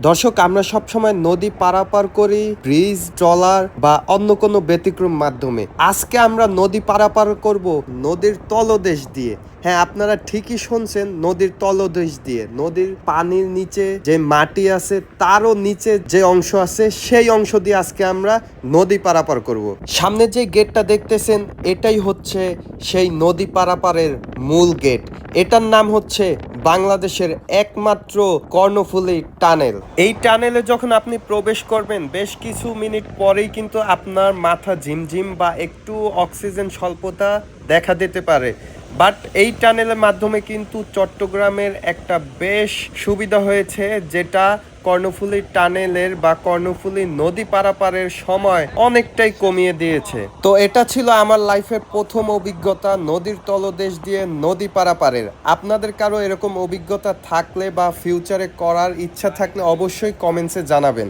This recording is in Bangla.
দর্শক, আমরা সবসময় নদী পারাপার করি ব্রিজ, ট্রলার বা অন্য কোনো ব্যতিক্রম মাধ্যমে। আজকে আমরা নদী পারাপার করব নদীর তলদেশ দিয়ে। হ্যাঁ, আপনারা ঠিকই শুনছেন, নদীর তলদেশ দিয়ে। নদীর পানির নিচে যে মাটি আছে তারও নিচে যে অংশ আছে সেই অংশ দিয়ে আজকে আমরা নদী পারাপার করব। সামনে যে গেটটা দেখতেছেন এটাই হচ্ছে সেই নদী পারাপারের মূল গেট। এটার নাম হচ্ছে বাংলাদেশের একমাত্র কর্ণফুলী টানেল। এই টানেলে যখন আপনি প্রবেশ করবেন বেশ কিছু মিনিট পরেই কিন্তু আপনার মাথা ঝিমঝিম বা একটু অক্সিজেন স্বল্পতা দেখা দিতে পারে। বাট এই টানেলের মাধ্যমে কিন্তু চট্টগ্রামের একটা বেশ সুবিধা হয়েছে, যেটা কর্ণফুলী টানেলের বা কর্ণফুলী নদী পারাপারের সময় অনেকটাই কমিয়ে দিয়েছে। তো এটা ছিল আমার লাইফের প্রথম অভিজ্ঞতা নদীর তলদেশ দিয়ে নদী পারাপারের। আপনাদের কারো এরকম অভিজ্ঞতা থাকলে বা ফিউচারে করার ইচ্ছা থাকলে অবশ্যই কমেন্টসে জানাবেন।